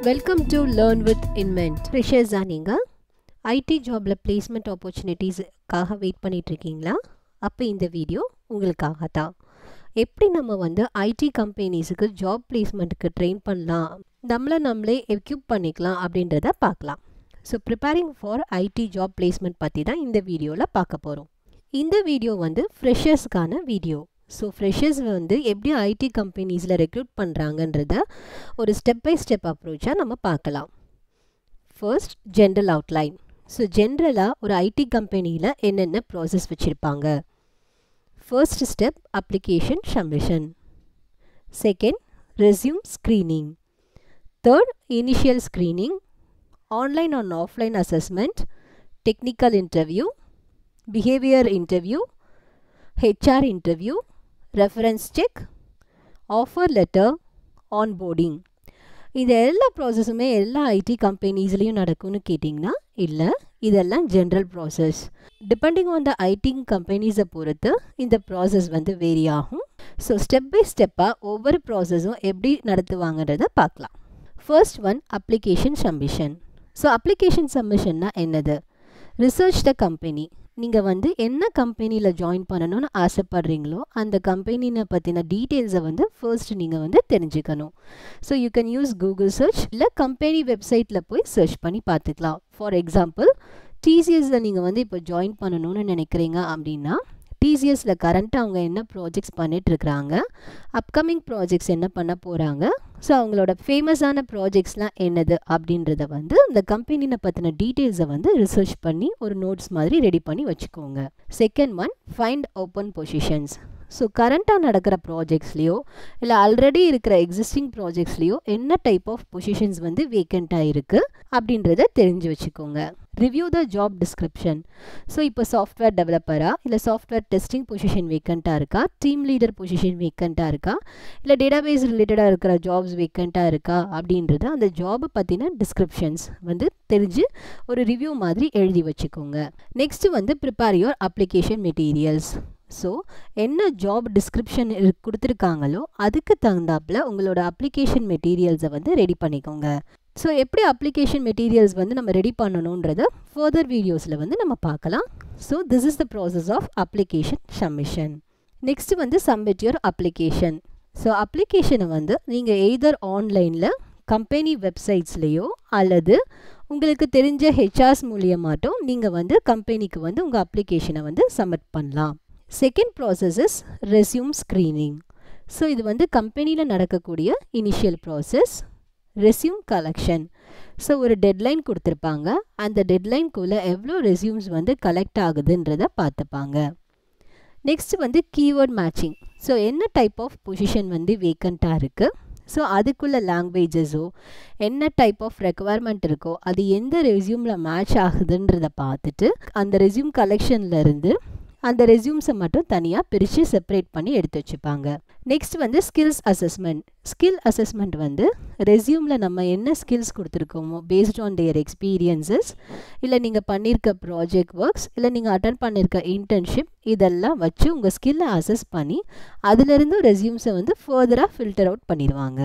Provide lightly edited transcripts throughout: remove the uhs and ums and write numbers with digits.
Welcome to Learn with Invent. Freshers நீங்க IT ஜாப்ல placement opportunitiesக்காக wait பண்ணிட்டு இருக்கீங்களா? அப்ப இந்த வீடியோ உங்களுக்காக தான். எப்படி நம்ம வந்து IT கம்பெனிஸ்க்கு ஜாப் பிளேஸ்மெண்ட்க்கு ட்ரெயின் பண்ணலாம், நம்மளே எக்யூப் பண்ணிக்கலாம் அப்படின்றத பார்க்கலாம். So preparing for IT job placement பற்றி தான் இந்த வீடியோவில் பார்க்க போகிறோம். இந்த வீடியோ வந்து ஃப்ரெஷர்ஸ்க்கான வீடியோ. ஸோ ஃப்ரெஷர்ஸ் வந்து எப்படி IT கம்பெனிஸில் ரெக்ரூட் பண்ணுறாங்கன்றத ஒரு ஸ்டெப் பை ஸ்டெப் அப்ரோச்சாக நம்ம பார்க்கலாம். First general outline. ஸோ ஜென்ரலாக ஒரு IT கம்பெனியில் என்னென்ன ப்ராசஸ் வச்சுருப்பாங்க. First step application submission. Second resume screening. Third initial screening, online on offline assessment, technical interview, behaviour interview, HR interview, reference check, offer letter, onboarding. இது எல்லா ப்ராசஸுமே எல்லா IT கம்பெனிஸ்லேயும் நடக்கும்னு கேட்டிங்கன்னா இல்லை, இதெல்லாம் general process. Depending on the IT கம்பெனிஸை பொறுத்து இந்த process வந்து வேரி ஆகும். ஸோ ஸ்டெப் பை ஸ்டெப்பாக ஒவ்வொரு ப்ராசஸும் எப்படி நடத்துவாங்கன்றதை பார்க்கலாம். First one application submission. So application சப்மிஷன்னா என்னது? Research the company. நீங்கள் வந்து என்ன கம்பெனியில் ஜாயின் பண்ணணும்னு ஆசைப்படுறீங்களோ அந்த கம்பெனியை பற்றின டீட்டெயில்ஸை வந்து ஃபர்ஸ்ட் நீங்கள் வந்து தெரிஞ்சுக்கணும். So you can use Google search, இல்லை கம்பெனி வெப்சைட்டில் போய் சர்ச் பண்ணி பார்த்துக்கலாம். ஃபார் எக்ஸாம்பிள் டிசிஎஸில் நீங்கள் வந்து இப்போ ஜாயின் பண்ணணும்னு நினைக்கிறீங்க அப்படின்னா டிசிஎஸில் கரண்ட்டாக அவங்க என்ன ப்ராஜெக்ட்ஸ் பண்ணிகிட்ருக்குறாங்க, அப்கமிங் ப்ராஜெக்ட்ஸ் என்ன பண்ண போகிறாங்க, ஸோ அவங்களோட ஃபேமஸான ப்ராஜெக்ட்ஸ்லாம் என்னது அப்படின்றத வந்து இந்த கம்பெனியை பற்றின டீட்டெயில்ஸை வந்து ரிசர்ச் பண்ணி ஒரு நோட்ஸ் மாதிரி ரெடி பண்ணி வச்சுக்கோங்க. Second one find open positions. So கரண்ட்டாக நடக்கிற ப்ராஜெக்ட்ஸ்லேயோ இல்லை ஆல்ரெடி இருக்கிற எக்ஸிஸ்டிங் ப்ராஜெக்ட்ஸ்லேயோ என்ன டைப் ஆஃப் பொசிஷன்ஸ் வந்து வேக்கண்ட்டாக இருக்குது அப்படின்றத தெரிஞ்சு வச்சுக்கோங்க. Review the job description. So இப்போ சாஃப்ட்வேர் டெவலப்பராக இல்லை சாஃப்ட்வேர் டெஸ்டிங் பொசிஷன் வேக்கண்ட்டாக இருக்கா, டீம் லீடர் பொசிஷன் வேக்கண்ட்டாக இருக்கா, இல்லை டேட்டாபேஸ் ரிலேட்டடாக இருக்கிற ஜாப்ஸ் வேக்கண்ட்டாக இருக்கா அப்படின்றது அந்த ஜாபை பற்றின டிஸ்கிரிப்ஷன்ஸ் வந்து தெரிஞ்சு ஒரு ரிவ்யூ மாதிரி எழுதி வச்சுக்கோங்க. நெக்ஸ்ட்டு வந்து prepare your application materials. So என்ன ஜாப் டிஸ்கிரிப்ஷன் கொடுத்துருக்காங்களோ அதுக்கு தகுந்தாப்பில் உங்களோட அப்ளிகேஷன் மெட்டீரியல்ஸை வந்து ரெடி பண்ணிக்கோங்க. ஸோ எப்படி அப்ளிகேஷன் மெட்டீரியல்ஸ் வந்து நம்ம ரெடி பண்ணணுன்றத ஃபர்தர் வீடியோஸில் வந்து நம்ம பார்க்கலாம். So this is the process of application submission. Next வந்து சப்மிட் யுவர் அப்ளிகேஷன். ஸோ அப்ளிகேஷனை வந்து நீங்கள் எய்தர் ஆன்லைனில் கம்பெனி வெப்சைட்ஸ்லேயோ அல்லது உங்களுக்கு தெரிஞ்ச ஹெச்ஆர்ஸ் மூலியமாட்டும் நீங்கள் வந்து கம்பெனிக்கு வந்து உங்கள் அப்ளிகேஷனை வந்து சப்மிட் பண்ணலாம். Second process is resume screening. So இது வந்து கம்பெனியில் நடக்கக்கூடிய initial process. Resume collection. So ஒரு டெட்லைன் கொடுத்துருப்பாங்க, அந்த டெட்லைன்குள்ளே எவ்வளோ ரெஸ்யூம்ஸ் வந்து கலெக்ட் ஆகுதுன்றதை பார்த்துப்பாங்க. நெக்ஸ்ட் வந்து கீவேர்ட் மேட்சிங். ஸோ என்ன டைப் ஆஃப் பொசிஷன் வந்து வேக்கண்ட்டாக இருக்குது, ஸோ அதுக்குள்ள லாங்குவேஜஸோ என்ன டைப் ஆஃப் ரெக்குவயர்மெண்ட் இருக்கோ அது எந்த ரெஸ்யூமில் மேட்ச் ஆகுதுன்றதை பார்த்துட்டு அந்த ரெஸ்யூம் கலெக்ஷன்லேருந்து அந்த ரெஸ்யூம்ஸை மட்டும் தனியாக பிரித்து செப்பரேட் பண்ணி எடுத்து வச்சுப்பாங்க. நெக்ஸ்ட் வந்து ஸ்கில்ஸ் அசஸ்மெண்ட். ஸ்கில் அசஸ்மெண்ட் வந்து ரெஸ்யூமில் நம்ம என்ன ஸ்கில்ஸ் கொடுத்துருக்கோமோ பேஸ்ட் ஆன் தேர் எக்ஸ்பீரியன்ஸஸ், இல்லை நீங்கள் பண்ணியிருக்க ப்ராஜெக்ட் ஒர்க்ஸ், இல்லை நீங்கள் அட்டன் பண்ணியிருக்க இன்டர்ன்ஷிப், இதெல்லாம் வச்சு உங்கள் ஸ்கில்லை அசஸ் பண்ணி அதிலிருந்து ரெஸ்யூம்ஸை வந்து ஃபர்தராக ஃபில்டர் அவுட் பண்ணிடுவாங்க.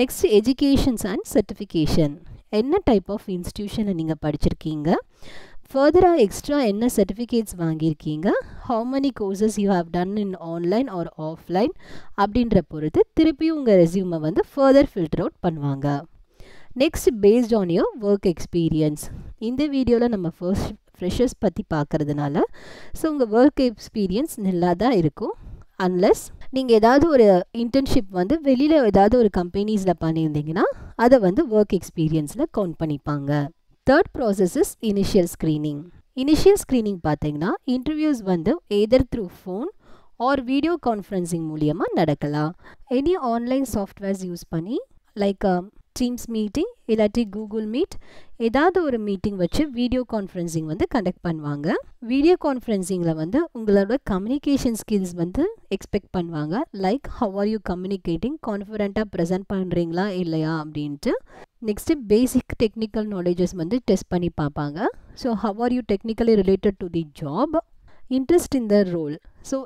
Next educations and certification. என்ன டைப் ஆஃப் இன்ஸ்டிடியூஷனில் நீங்கள் படிச்சிருக்கீங்க, ஃபர்தராக எக்ஸ்ட்ரா என்ன சர்டிஃபிகேட்ஸ் வாங்கியிருக்கீங்க, how many courses you have done in online or offline அப்படின்ற பொறுத்து திருப்பியும் உங்கள் ரெஸ்யூமை வந்து ஃபர்தர் ஃபில்டர் அவுட் பண்ணுவாங்க. Next based on your work experience. இந்த வீடியோவில் நம்ம ஃபர்ஸ்ட் ஃப்ரெஷர்ஸ் பற்றி பார்க்குறதுனால ஸோ உங்கள் ஒர்க் எக்ஸ்பீரியன்ஸ் நல்லா தான் இருக்கும். அன்லெஸ் நீங்கள் ஏதாவது ஒரு இன்டர்ன்ஷிப் வந்து வெளியில் ஏதாவது ஒரு கம்பெனிஸில் பண்ணியிருந்தீங்கன்னா அதை வந்து ஒர்க் எக்ஸ்பீரியன்ஸில் கவுண்ட் பண்ணிப்பாங்க. Third process is initial screening. Initial screening பார்த்தீங்கன்னா இன்டர்வியூஸ் வந்து either through phone or video conferencing மூலியமாக நடக்கலாம். எனி ஆன்லைன் சாஃப்ட்வேர்ஸ் யூஸ் பண்ணி லைக் டீம்ஸ் மீட்டிங் இல்லாட்டி கூகுள் மீட் ஏதாவது ஒரு மீட்டிங் வச்சு வீடியோ கான்ஃபரன்சிங் வந்து கண்டக்ட் பண்ணுவாங்க. வீடியோ கான்ஃபரன்சிங்கில் வந்து உங்களோட கம்யூனிகேஷன் ஸ்கில்ஸ் வந்து எக்ஸ்பெக்ட் பண்ணுவாங்க. Like how are you communicating, கான்ஃபிடென்ட்டாக ப்ரெசென்ட் பண்ணுறீங்களா இல்லையா அப்படின்ட்டு. நெக்ஸ்ட்டு பேசிக் டெக்னிக்கல் நாலேஜஸ் வந்து டெஸ்ட் பண்ணி பார்ப்பாங்க. So how are you technically related to the job. Interest in the role. So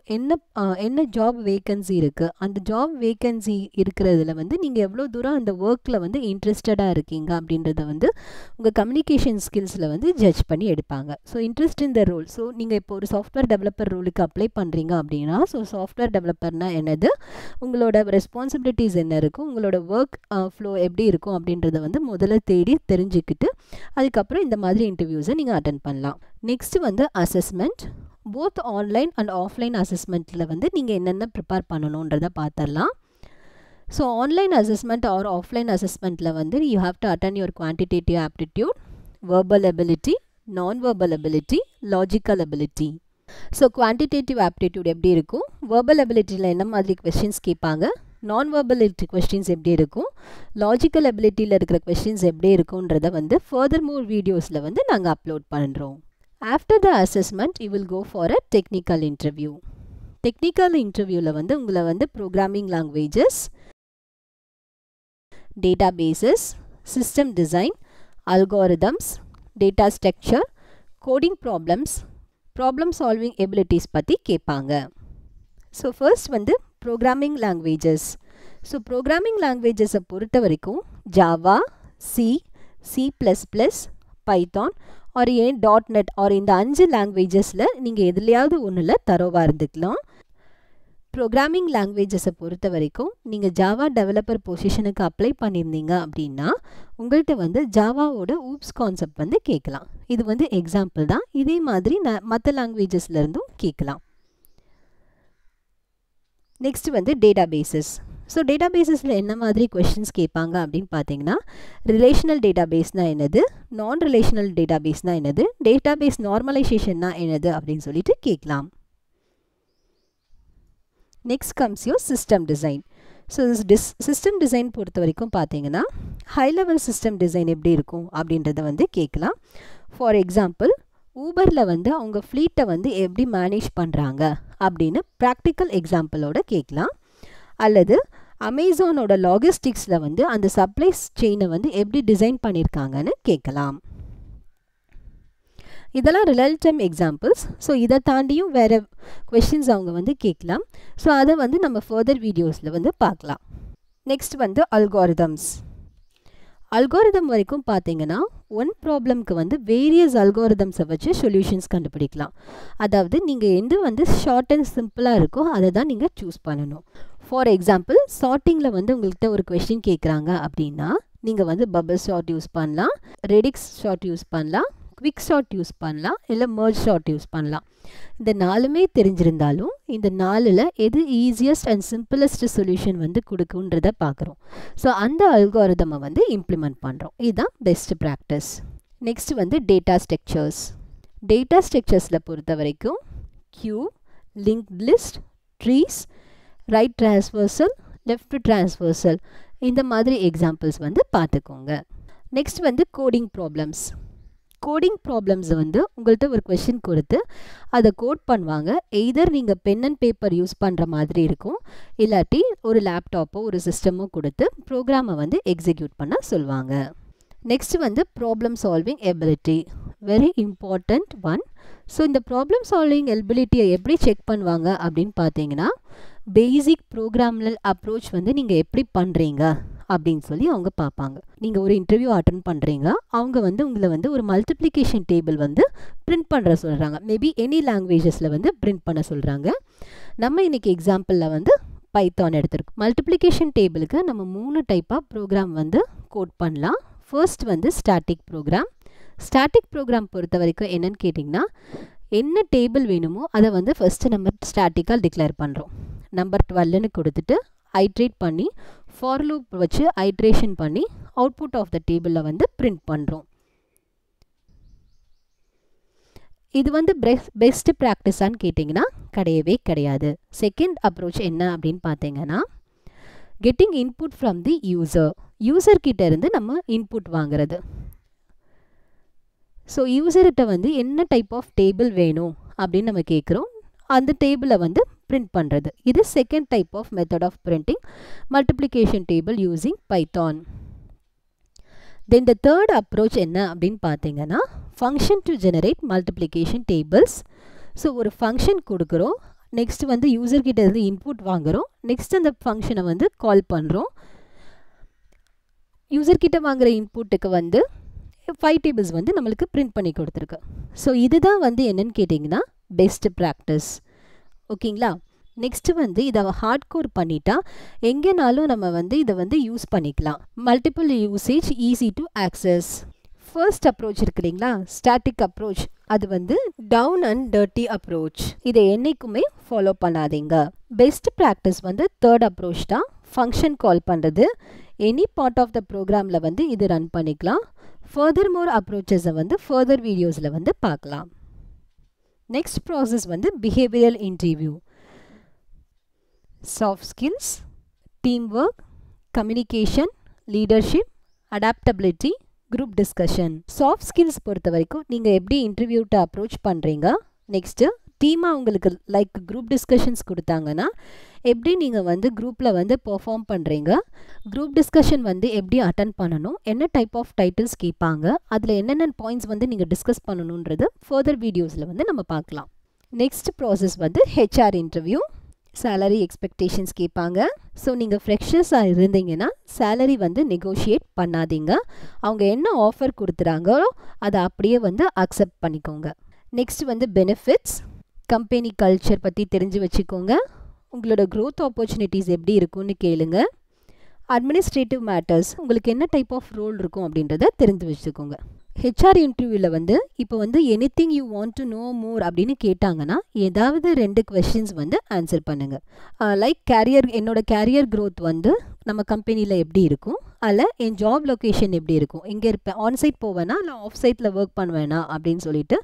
என்ன ஜாப் வேக்கன்சி இருக்குது, அந்த ஜாப் வேக்கன்சி இருக்கிறதுல வந்து நீங்கள் எவ்வளோ தூரம் அந்த ஒர்க்கில் வந்து இன்ட்ரெஸ்டடாக இருக்கீங்க அப்படின்றத வந்து உங்கள் கம்யூனிகேஷன் ஸ்கில்ஸில் வந்து ஜட்ஜ் பண்ணி எடுப்பாங்க. So interest in the role. So நீங்கள் இப்போ ஒரு சாஃப்ட்வேர் டெவலப்பர் ரோலுக்கு அப்ளை பண்ணுறீங்க அப்படின்னா, ஸோ சாஃப்ட்வேர் டெவலப்பர்னால் என்னது, உங்களோட ரெஸ்பான்சிபிலிட்டிஸ் என்ன இருக்கும், உங்களோட ஒர்க் ஃப்ளோ எப்படி இருக்கும் அப்படின்றத வந்து முதல்ல தேடி தெரிஞ்சுக்கிட்டு அதுக்கப்புறம் இந்த மாதிரி இன்டர்வியூஸை நீங்கள் அட்டென்ட் பண்ணலாம். நெக்ஸ்ட்டு வந்து assessment. Both online and offline அசஸ்மெண்ட்டில் வந்து நீங்கள் என்னென்ன ப்ரிப்பேர் பண்ணணுன்றதை பார்த்துடலாம். So online assessment or offline அசஸ்மெண்ட்டில் வந்து you have to attend your quantitative aptitude, verbal ability, non verbal ability, logical ability. So quantitative aptitude எப்படி இருக்கும், வெர்பல் எபிலிட்டியில் என்ன மாதிரி கொஸ்டின்ஸ் கேட்பாங்க, நான் வெர்பலிட்டி கொஸ்டின்ஸ் எப்படி இருக்கும், லாஜிக்கல் எபிலிட்டியில் இருக்கிற கொஸ்டின்ஸ் எப்படி இருக்குன்றதை வந்து ஃபர்தர் மோர் வீடியோஸில் வந்து நாங்கள் அப்லோட் பண்ணுறோம். After the assessment, you will go for a technical interview. Technical interviewல வந்து உங்களை வந்து programming languages, databases, system design, algorithms, data structure, coding problems, problem solving abilities பற்றி கேட்பாங்க. So first வந்து programming languages. So programming languages பொறுத்த வரைக்கும் Java, C, C++, Python or .NET or இந்த 5 லாங்குவேஜஸில் நீங்கள் எதுலையாவது ஒன்றில் தரோவாக இருந்துக்கலாம். ப்ரோக்ராமிங் லாங்குவேஜஸை பொறுத்த வரைக்கும் நீங்கள் ஜாவா டெவலப்பர் பொசிஷனுக்கு அப்ளை பண்ணியிருந்தீங்க அப்படின்னா உங்கள்கிட்ட வந்து ஜாவாவோட ஊப்ஸ் கான்செப்ட் வந்து கேட்கலாம். இது வந்து எக்ஸாம்பிள் தான். இதே மாதிரி மற்ற லாங்குவேஜஸ்லேருந்தும் கேட்கலாம். நெக்ஸ்ட் வந்து டேட்டாபேசஸ். ஸோ டேட்டாபேஸஸில் என்ன மாதிரி கொஷின்ஸ் கேட்பாங்க அப்படின்னு பார்த்தீங்கன்னா, ரிலேஷனல் டேட்டாபேஸ்னால் என்னது, நான் ரிலேஷனல் டேட்டாபேஸ்னால் என்னது, டேட்டாபேஸ் நார்மலைசேஷன்னா என்னது அப்படின்னு சொல்லிட்டு கேட்கலாம். Next comes your system design. So system design பொறுத்த வரைக்கும் பார்த்தீங்கன்னா ஹை லெவல் சிஸ்டம் டிசைன் எப்படி இருக்கும் அப்படின்றத வந்து கேட்கலாம். ஃபார் எக்ஸாம்பிள், ஊபரில் வந்து அவங்க ஃப்ளீட்டை வந்து எப்படி மேனேஜ் பண்ணுறாங்க அப்படின்னு ப்ராக்டிக்கல் எக்ஸாம்பிளோட கேட்கலாம். அல்லது அமேசானோட லாஜிஸ்டிக்ஸில் வந்து அந்த சப்ளைஸ் செயினை வந்து எப்படி டிசைன் பண்ணியிருக்காங்கன்னு கேட்கலாம். இதெல்லாம் ரியல் டைம் எக்ஸாம்பிள்ஸ். ஸோ இதை தாண்டியும் வேறு கொஷின்ஸ் அவங்க வந்து கேட்கலாம். ஸோ அதை வந்து நம்ம ஃபர்தர் வீடியோஸில் வந்து பார்க்கலாம். நெக்ஸ்ட் வந்து அல்காரிதம்ஸ். அல்காரிதம் வரைக்கும் பார்த்தீங்கன்னா ஒன் ப்ராப்ளம்க்கு வந்து வேரியஸ் அல்காரிதம்ஸை வச்சு சொல்யூஷன்ஸ் கண்டுபிடிக்கலாம். அதாவது நீங்கள் எது வந்து ஷார்ட் அண்ட் சிம்பிளாக இருக்கோ அதை தான் நீங்கள் சூஸ் பண்ணணும். ஃபார் எக்ஸாம்பிள், சார்ட்டிங்கில் வந்து உங்கள்கிட்ட ஒரு கொஸ்டின் கேட்குறாங்க அப்படின்னா நீங்கள் வந்து பபிள் ஷார்ட் யூஸ் பண்ணலாம், ரெடிக்ஸ் ஷார்ட் யூஸ் பண்ணலாம், குவிக் ஷார்ட் யூஸ் பண்ணலாம், இல்லை மர்ஜ் ஷார்ட் யூஸ் பண்ணலாம். இந்த 4மே தெரிஞ்சிருந்தாலும் இந்த 4ல் எது ஈஸியஸ்ட் அண்ட் சிம்பிளஸ்ட் சொல்யூஷன் வந்து கொடுக்குன்றதை பார்க்குறோம். ஸோ அந்த அல்காரிதமை வந்து இம்ப்ளிமெண்ட் பண்ணுறோம். இதுதான் பெஸ்ட் ப்ராக்டிஸ். நெக்ஸ்ட் வந்து டேட்டா ஸ்ட்ரக்சர்ஸ். டேட்டா ஸ்ட்ரக்சர்ஸில் பொறுத்த வரைக்கும் queue, linked list, trees, right transversal, left transversal, இந்த மாதிரி எக்ஸாம்பிள்ஸ் வந்து பார்த்துக்கோங்க. நெக்ஸ்ட் வந்து கோடிங் ப்ராப்ளம்ஸ். கோடிங் ப்ராப்ளம்ஸ் வந்து உங்கள்கிட்ட ஒரு கொஷின் கொடுத்து அதை கோட் பண்ணுவாங்க. எய்தர் நீங்கள் பென் அண்ட் பேப்பர் யூஸ் பண்ணுற மாதிரி இருக்கும், இல்லாட்டி ஒரு லேப்டாப்போ ஒரு சிஸ்டமோ கொடுத்து ப்ரோக்ராமை வந்து எக்ஸிக்யூட் பண்ண சொல்லுவாங்க. நெக்ஸ்ட் வந்து problem solving ability, very important one. So இந்த ப்ராப்ளம் சால்விங் எபிலிட்டியை எப்படி செக் பண்ணுவாங்க அப்படின்னு பார்த்தீங்கன்னா, பேசிக் ப்ரோக்ராம்னல் அப்ரோச் வந்து நீங்கள் எப்படி பண்ணுறீங்க அப்படின்னு சொல்லி அவங்க பார்ப்பாங்க. நீங்கள் ஒரு இன்டர்வியூ அட்டென்ட் பண்ணுறீங்க, அவங்க வந்து உங்களை வந்து ஒரு மல்டிப்ளிகேஷன் டேபிள் வந்து பிரிண்ட் பண்ணுற சொல்கிறாங்க. மேபி எனி லாங்குவேஜஸில் வந்து பிரிண்ட் பண்ண சொல்கிறாங்க. நம்ம இன்றைக்கி எக்ஸாம்பிளில் வந்து பைத்தான் எடுத்திருக்கோம். மல்டிப்ளிகேஷன் டேபிளுக்கு நம்ம 3 டைப்பாக ப்ரோக்ராம் வந்து கோட் பண்ணலாம். ஃபர்ஸ்ட் வந்து ஸ்டாட்டிக் ப்ரோக்ராம். ஸ்டாட்டிக் ப்ரோக்ராம் பொறுத்த வரைக்கும் என்னென்னு கேட்டிங்கன்னா, என்ன டேபிள் வேணுமோ அதை வந்து ஃபஸ்ட்டு நம்ம ஸ்டாட்டிக்காக டிக்ளேர் பண்ணுறோம். நம்பர் 12ன்னு கொடுத்துட்டு ஐட்ரேட் பண்ணி ஃபார் லூப் வச்சு ஐட்ரேஷன் பண்ணி அவுட்புட் ஆஃப் த டேபிளில் வந்து பிரிண்ட் பண்ணுறோம். இது வந்து பெஸ்ட் ப்ராக்டிஸான்னு கேட்டிங்கன்னா கிடையவே கிடையாது. செகண்ட் அப்ரோச் என்ன அப்படின்னு பார்த்தீங்கன்னா, கெட்டிங் இன்புட் ஃப்ரம் தி யூசர்கிட்ட இருந்து நம்ம இன்புட் வாங்குறது. ஸோ யூசர்கிட்ட வந்து என்ன டைப் ஆஃப் டேபிள் வேணும் அப்படின்னு நம்ம கேட்குறோம், அந்த டேபிளை வந்து பிரிண்ட் பண்ணுறது. இது second type of method of printing multiplication table using Python. Then the third approach என்ன அப்படின்னு பார்த்தீங்கன்னா, function to generate multiplication tables. So ஒரு ஃபங்க்ஷன் கொடுக்குறோம், நெக்ஸ்ட் வந்து யூசர்கிட்ட இருந்து இன்புட் வாங்குகிறோம், நெக்ஸ்ட் அந்த ஃபங்க்ஷனை வந்து கால் பண்ணுறோம். யூசர்கிட்ட வாங்குகிற இன்புட்டுக்கு வந்து 5 டேபிள்ஸ் வந்து நம்மளுக்கு பிரிண்ட் பண்ணி கொடுத்துருக்கு. ஸோ இதுதான் வந்து என்னன்னு கேட்டிங்கன்னா பெஸ்ட் ப்ராக்டிஸ். ஓகேங்களா? நெக்ஸ்ட்டு வந்து இதை ஹார்ட் கோர் பண்ணிட்டா எங்கேனாலும் நம்ம வந்து இதை வந்து யூஸ் பண்ணிக்கலாம். Multiple usage, easy to access. First approach இருக்கு இல்லைங்களா, ஸ்டாட்டிக் அப்ரோச், அது வந்து டவுன் அண்ட் டர்ட்டி அப்ரோச். இதை என்றைக்குமே ஃபாலோ பண்ணாதீங்க. பெஸ்ட் ப்ராக்டிஸ் வந்து தேர்ட் அப்ரோச் தான், ஃபங்க்ஷன் கால் பண்ணுறது. எனி பார்ட் ஆஃப் த ப்ரோக்ராமில் வந்து இது ரன் பண்ணிக்கலாம். ஃபர்தர் மோர் அப்ரோச்சஸை வந்து ஃபர்தர் வீடியோஸில் வந்து பார்க்கலாம். நெக்ஸ்ட் ப்ராசஸ் வந்து behavioural interview. Soft skills, team work, communication, leadership, adaptability, group discussion. Soft skills பொறுத்த வரைக்கும் நீங்கள் எப்படி இன்டர்வியூட்ட அப்ரோச் பண்ணுறீங்க, நெக்ஸ்ட்டு டீமாக உங்களுக்கு லைக் குரூப் டிஸ்கஷன்ஸ் கொடுத்தாங்கன்னா எப்படி நீங்கள் வந்து குரூப்பில் வந்து பெர்ஃபார்ம் பண்ணுறீங்க, குரூப் டிஸ்கஷன் வந்து எப்படி அட்டன் பண்ணணும், என்ன டைப் ஆஃப் டைட்டில்ஸ் கேட்பாங்க, அதில் என்னென்ன பாயிண்ட்ஸ் வந்து நீங்கள் டிஸ்கஸ் பண்ணணுன்றது ஃபர்தர் வீடியோஸில் வந்து நம்ம பார்க்கலாம். நெக்ஸ்ட் ப்ராசஸ் வந்து ஹெச்ஆர் இன்டர்வியூ. சேலரி எக்ஸ்பெக்டேஷன்ஸ் கேட்பாங்க. ஸோ நீங்கள் ஃப்ரெஷர்ஸாக இருந்தீங்கன்னா சேலரி வந்து நெகோஷியேட் பண்ணாதீங்க. அவங்க என்ன ஆஃபர் கொடுத்துறாங்களோ அதை அப்படியே வந்து அக்செப்ட் பண்ணிக்கோங்க. நெக்ஸ்ட் வந்து பெனிஃபிட்ஸ், கம்பெனி கல்ச்சர் பற்றி தெரிஞ்சு வச்சுக்கோங்க. உங்களோட க்ரோத் ஆப்பர்ச்சுனிட்டிஸ் எப்படி இருக்குன்னு கேளுங்க. அட்மினிஸ்ட்ரேட்டிவ் மேட்டர்ஸ், உங்களுக்கு என்ன டைப் ஆஃப் ரோல் இருக்கும் அப்படின்றத தெரிஞ்சு வச்சுக்கோங்க. ஹெச்ஆர் இன்டர்வியூவில் வந்து இப்போ வந்து anything you want to know more அப்படின்னு கேட்டாங்கன்னா ஏதாவது 2 கொஸ்டின்ஸ் வந்து ஆன்சர் பண்ணுங்கள். லைக் என்னோட கேரியர் க்ரோத் வந்து நம்ம கம்பெனியில் எப்படி இருக்கும், அதில் என் ஜாப் லொக்கேஷன் எப்படி இருக்கும், எங்கே இருப்பேன், ஆன்சைட் போவேனா இல்லை ஆஃப் சைட்டில் ஒர்க் பண்ணுவேனா அப்படின்னு சொல்லிட்டு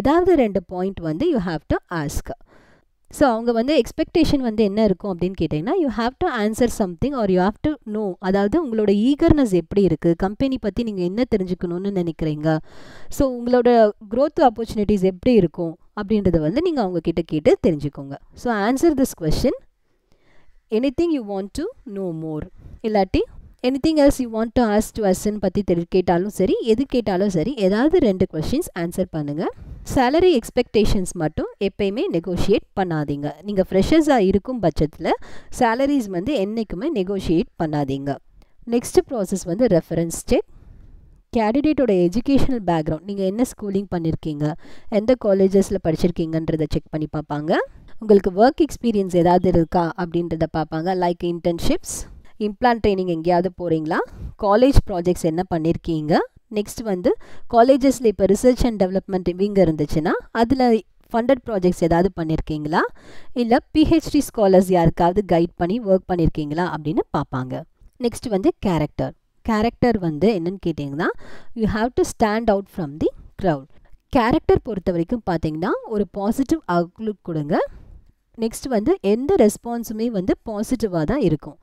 ஏதாவது 2 பாயிண்ட் வந்து you have to ask. So அவங்க வந்து எக்ஸ்பெக்டேஷன் வந்து என்ன இருக்கும் அப்படின்னு கேட்டிங்கன்னா you have to answer something are you have to know. அதாவது உங்களோட ஈகர்னஸ் எப்படி இருக்குது, கம்பெனி பற்றி நீங்கள் என்ன தெரிஞ்சுக்கணுன்னு நினைக்கிறீங்க, ஸோ உங்களோட க்ரோத் ஆப்பர்ச்சுனிட்டிஸ் எப்படி இருக்கும் அப்படின்றத வந்து நீங்கள் அவங்கக்கிட்ட கேட்டு தெரிஞ்சுக்கோங்க. So answer this question, anything you want to know more, இல்லாட்டி anything else you want to ask to அஸ்ன்னு பற்றி கேட்டாலும் சரி, எது கேட்டாலும் சரி, ஏதாவது 2 கொஸ்டின்ஸ் ஆன்சர் பண்ணுங்கள். சேலரி எக்ஸ்பெக்டேஷன்ஸ் மட்டும் எப்பயுமே நெகோஷியேட் பண்ணாதீங்க. நீங்கள் ஃப்ரெஷர்ஸாக இருக்கும் பட்சத்தில் சேலரிஸ் வந்து என்றைக்குமே நெகோஷியேட் பண்ணாதீங்க. நெக்ஸ்ட் ப்ராசஸ் வந்து ரெஃபரன்ஸ் செக். கேண்டிடேட்டோட எஜுகேஷனல் பேக்ரவுண்ட், நீங்கள் என்ன ஸ்கூலிங் பண்ணியிருக்கீங்க, எந்த காலேஜஸில் படிச்சிருக்கீங்கன்றதை செக் பண்ணி பார்ப்பாங்க. உங்களுக்கு ஒர்க் எக்ஸ்பீரியன்ஸ் ஏதாவது இருக்கா அப்படின்றத பார்ப்பாங்க. லைக் இன்டர்ன்ஷிப்ஸ், இம்ப்ளான்ட் ட்ரைனிங் எங்கேயாவது போகிறீங்களா, காலேஜ் ப்ராஜெக்ட்ஸ் என்ன பண்ணியிருக்கீங்க. நெக்ஸ்ட் வந்து காலேஜஸில் இப்போ ரிசர்ச் அண்ட் டெவலப்மெண்ட் விங் இருந்துச்சுன்னா அதில் ஃபண்டட் ப்ராஜெக்ட்ஸ் ஏதாவது பண்ணியிருக்கீங்களா, இல்லை பிஹெச்டி ஸ்காலர்ஸ் யாருக்காவது கைட் பண்ணி ஒர்க் பண்ணியிருக்கீங்களா அப்படின்னு பார்ப்பாங்க. நெக்ஸ்ட் வந்து கேரக்டர் வந்து என்னன்னு கேட்டிங்கன்னா you have to stand out from the crowd. Character பொறுத்த வரைக்கும் பார்த்தீங்கன்னா ஒரு பாசிட்டிவ் அவுட்லுக் கொடுங்க. நெக்ஸ்ட் வந்து எந்த ரெஸ்பான்ஸுமே வந்து பாசிட்டிவாக தான் இருக்கும்.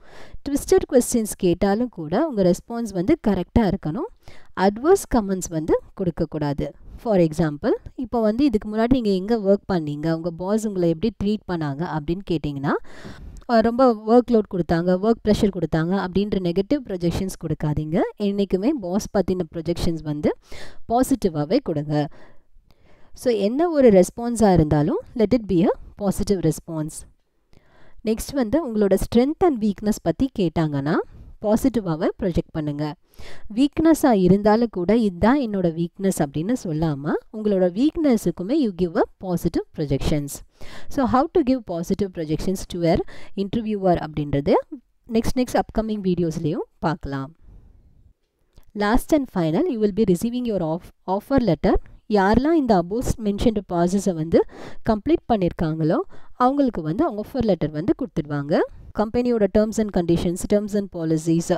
ட்விஸ்டட் கொஸ்டின்ஸ் கேட்டாலும் கூட உங்கள் ரெஸ்பான்ஸ் வந்து கரெக்டாக இருக்கணும். அட்வர்ஸ் கமெண்ட்ஸ் வந்து கொடுக்கக்கூடாது. ஃபார் எக்ஸாம்பிள், இப்போ வந்து இதுக்கு முன்னாடி நீங்கள் எங்கே ஒர்க் பண்ணீங்க, உங்கள் பாஸ் உங்களை எப்படி ட்ரீட் பண்ணாங்க அப்படின்னு கேட்டிங்கன்னா ரொம்ப ஒர்க் லோட் கொடுத்தாங்க, ஒர்க் ப்ரெஷர் கொடுத்தாங்க அப்படின்ற நெகட்டிவ் ப்ரொஜெக்ஷன்ஸ் கொடுக்காதீங்க. என்றைக்குமே பாஸ் பற்றின ப்ரொஜெக்ஷன்ஸ் வந்து பாசிட்டிவாகவே கொடுங்க. ஸோ என்ன ஒரு ரெஸ்பான்ஸாக இருந்தாலும் let it be a positive response. Next வந்து உங்களோட ஸ்ட்ரென்த் அண்ட் வீக்னஸ் பற்றி கேட்டாங்கன்னா பாசிட்டிவாகவே ப்ரொஜெக்ட் பண்ணுங்கள். வீக்னஸாக இருந்தாலும் கூட இதுதான் என்னோடய வீக்னஸ் அப்படின்னு சொல்லாமல் உங்களோட வீக்னஸுக்குமே you give a positive projections. So how to give positive projections to your interviewer அப்படின்றது நெக்ஸ்ட் அப்கமிங் வீடியோஸ்லேயும் பார்க்கலாம். Last and final, you will be receiving your offer letter. யாரெல்லாம் இந்த அபோஸ் மென்ஷன்டு ப்ராசஸை வந்து கம்ப்ளீட் பண்ணியிருக்காங்களோ அவங்களுக்கு வந்து ஆஃபர் லெட்டர் வந்து கொடுத்துடுவாங்க. கம்பெனியோட terms and conditions, terms and policies,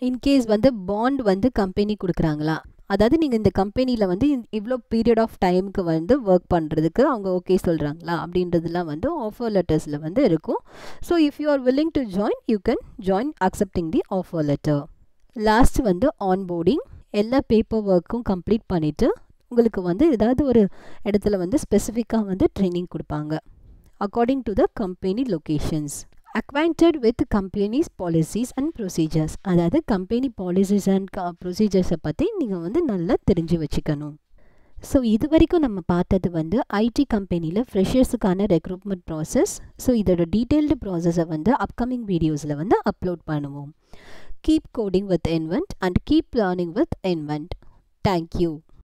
in case வந்து பாண்ட் வந்து கம்பெனி கொடுக்குறாங்களா, அதாவது நீங்கள் இந்த கம்பெனியில் வந்து இவ்வளோ பீரியட் ஆஃப் டைமுக்கு வந்து ஒர்க் பண்ணுறதுக்கு அவங்க ஓகே சொல்கிறாங்களா அப்படின்றதுலாம் வந்து ஆஃபர் லெட்டர்ஸில் வந்து இருக்கும். So if you are willing to join you can join accepting the offer letter. Last வந்து ஆன்போர்டிங். எல்லா பேப்பர் ஒர்க்கும் கம்ப்ளீட் பண்ணிவிட்டு உங்களுக்கு வந்து ஏதாவது ஒரு இடத்துல வந்து ஸ்பெசிஃபிக்காக வந்து ட்ரைனிங் கொடுப்பாங்க according to the company locations. Acquainted with companies policies and procedures, அதாவது கம்பெனி பாலிசிஸ் அண்ட் ப்ரொசீஜர்ஸை பற்றி நீங்கள் வந்து நல்லா தெரிஞ்சு வச்சுக்கணும். ஸோ இது வரைக்கும் நம்ம பார்த்தது வந்து ஐடி கம்பெனியில் ஃப்ரெஷர்ஸுக்கான ரெக்ரூட்மெண்ட் ப்ராசஸ். ஸோ இதோட டீட்டெயில்டு ப்ராசஸை வந்து அப்கமிங் வீடியோஸில் வந்து அப்லோட் பண்ணுவோம். Keep coding with invent and keep learning with invent. Thank you.